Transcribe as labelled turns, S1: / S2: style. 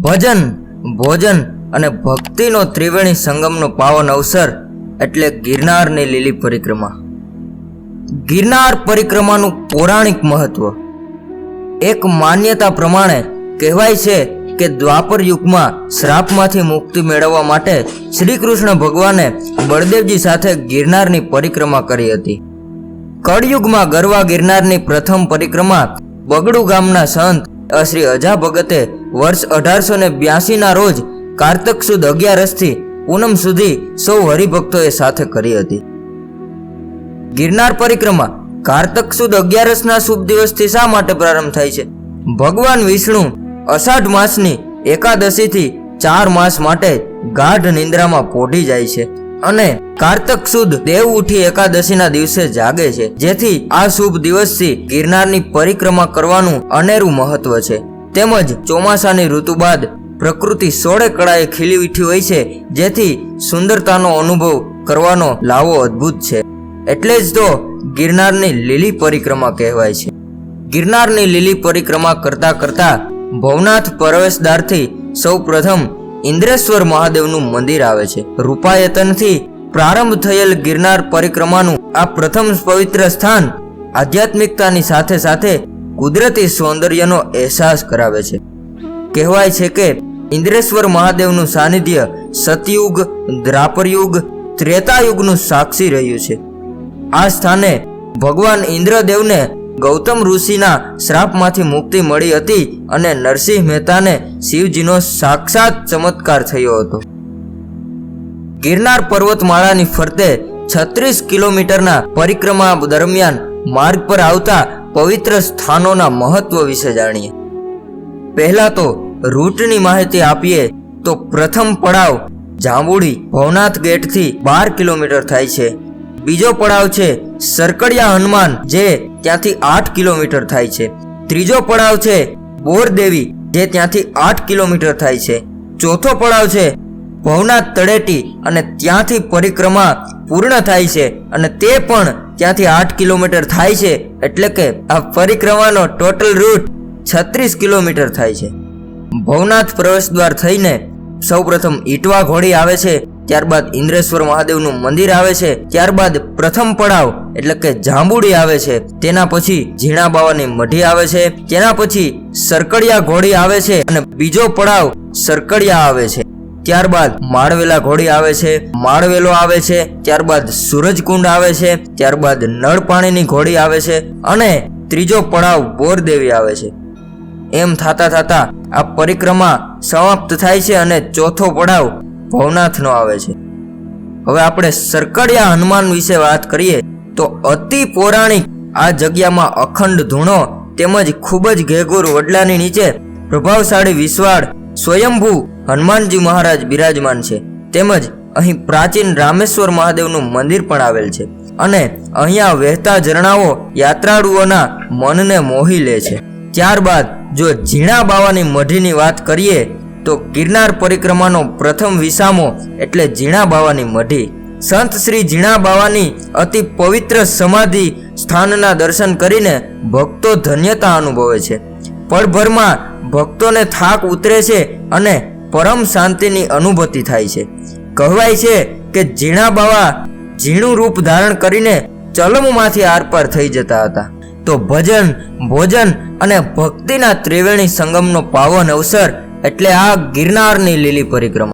S1: ભજન, ભોજન અને ભક્તિનો ત્રિવેણી સંગમનો પાવન અવસર એટલે ગિરનારની લીલી પરિક્રમા. ગિરનાર પરિક્રમાનું પૌરાણિક મહત્વ. એક માન્યતા પ્રમાણે કહેવાય છે કે દ્વાપર યુગમાં શ્રાપમાંથી મુક્તિ મેળવવા માટે શ્રી કૃષ્ણ ભગવાને બળદેવજી સાથે ગિરનારની પરિક્રમા કરી હતી. કળયુગમાં ગરવા ગિરનારની પ્રથમ પરિક્રમા બગડુ ગામના સંત શ્રી અજા ભગતે વર્ષ 1882ના રોજ કારતક સુદ 11થી પૂનમ સુધી સૌ હરિભક્તોએ સાથે કરી હતી. ગિરનાર પરિક્રમા કારતક સુદ 11ના શુભ દિવસથી શા માટે પ્રારંભ થાય છે? ભગવાન વિષ્ણુ અષાઢ માસની એકાદશીથી 4 માસ માટે ગાઢ નિંદ્રામાં પોઢી જાય છે અને કારતક સુદ દેવ ઉઠી એકાદશીના દિવસે જાગે છે, જેથી આ શુભ દિવસથી ગિરનારની પરિક્રમા કરવાનું અનેરું મહત્વ છે. તેમજ ચોમાસાની ઋતુ બાદ પ્રકૃતિ સોળે કળાએ ખીલી ઉઠી હોય છે, જેથી સુંદરતાનો અનુભવ કરવાનો લાવો અદ્ભુત છે. એટલે જ તો ગિરનારની લીલી પરિક્રમા કહેવાય છે. ગિરનારની લીલી પરિક્રમા કરતા કરતા ભવનાથ પ્રવેશદ્વારથી સૌ પ્રથમ ઇન્દ્રેશ્વર મહાદેવનું મંદિર આવે છે. રૂપાયતનથી પ્રારંભ થયેલ ગિરનાર પરિક્રમાનું આ પ્રથમ પવિત્ર સ્થાન આધ્યાત્મિકતાની સાથે સાથે કુદરતી સૌંદર્યનો અહેસાસ કરાવે છે. કહેવાય છે કે ઇન્દ્રેશ્વર મહાદેવનું સાનિધ્ય સતયુગ, દ્વાપરયુગ, ત્રેતાયુગનું સાક્ષી રહ્યું છે. આ સ્થાને ભગવાન ઇન્દ્રદેવને ગૌતમ ઋષિના શ્રાપમાંથી મુક્તિ મળી હતી અને નરસિંહ મહેતાને શિવજીનો સાક્ષાત ચમત્કાર થયો હતો. ગિરનાર પર્વતમાળાની ફરતે 36 કિલોમીટરના પરિક્રમા દરમિયાન માર્ગ પર આવતા પવિત્ર સ્થાનોના મહત્વ વિશે જાણીએ. પહેલા તો રૂટની માહિતી આપીએ તો પ્રથમ પડાવ જાંબુડી ભવનાથ ગેટથી 12 કિલોમીટર થાય છે. બીજો પડાવ છે સરકડિયા હનુમાન, જે ત્યાંથી 8 કિલોમીટર થાય છે. ત્રીજો પડાવ છે બોરદેવી, જે ત્યાંથી 8 કિલોમીટર થાય છે. ચોથો પડાવ છે ભવનાથ તળેટી અને ત્યાંથી પરિક્રમા પૂર્ણ થાય છે અને તે પણ ત્યાંથી 8 કિલોમીટર થાય છે. એટલે કે આ પરિક્રમાનો ટોટલ રૂટ 36 કિલોમીટર થાય છે. ભવનાથ પ્રવેશદ્વાર થઈને સૌપ્રથમ ઈટવા ઘોડી આવે છે, ત્યારબાદ ઇન્દ્રેશ્વર મહાદેવનું મંદિર આવે છે, ત્યારબાદ પ્રથમ પડાવ એટલે કે જાંબુડી આવે છે, તેના પછી ઝીણા બાવાની મઢી આવે છે, તેના પછી સરકડિયા ઘોડી આવે છે અને બીજો પડાવ સરકડિયા આવે છે. ત્યારબાદ માળવેલા ઘોડી આવે છે, માળવેલો આવે છે, ત્યારબાદ સૂરજકુંડ આવે છે, ત્યારબાદ નળ પાણીની ઘોડી આવે છે અને ત્રીજો પડાવ બોરદેવી આવે છે. એમ થતા થતા આ પરિક્રમા સમાપ્ત થાય છે અને ચોથો પડાવ ભવનાથનો આવે છે. હવે આપણે સરકડિયા હનુમાન વિશે વાત કરીએ તો અતિ પૌરાણિક આ જગ્યામાં અખંડ ધૂણો તેમજ ખૂબ જ ઘેઘૂર વડલાની નીચે પ્રભાવશાળી વિશ્વાળ સ્વયંભૂ હનુમાનજી મહારાજ બિરાજમાન છે. તેમજ અહીં પ્રાચીન રામેશ્વર મહાદેવનું મંદિર પણ આવેલ છે અને અહીંયા વહેતા ઝરણાઓ યાત્રાળુઓના મનને મોહી લે છે. ત્યારબાદ જો ઝીણા બાવાની મઢીની વાત કરીએ તો ગિરનાર પરિક્રમાનો પ્રથમ વિસામો એટલે ઝીણા બાવાની મઢી. સંત શ્રી ઝીણા બાવાની અતિ પવિત્ર સમાધિ સ્થાનના દર્શન કરીને ભક્તો ધન્યતા અનુભવે છે. પળભરમાં ભક્તોને થાક ઉતરે છે અને પરમ શાંતિની અનુભૂતિ થાય છે. કહેવાય છે કે ઝીણા બાવા ઝીણું રૂપ ધારણ કરીને ચલમમાંથી આરપાર થઈ જતા હતા. તો ભજન, ભોજન અને ભક્તિના ત્રિવેણી સંગમનો પાવન અવસર એટલે આ ગિરનારની લીલી પરિક્રમા.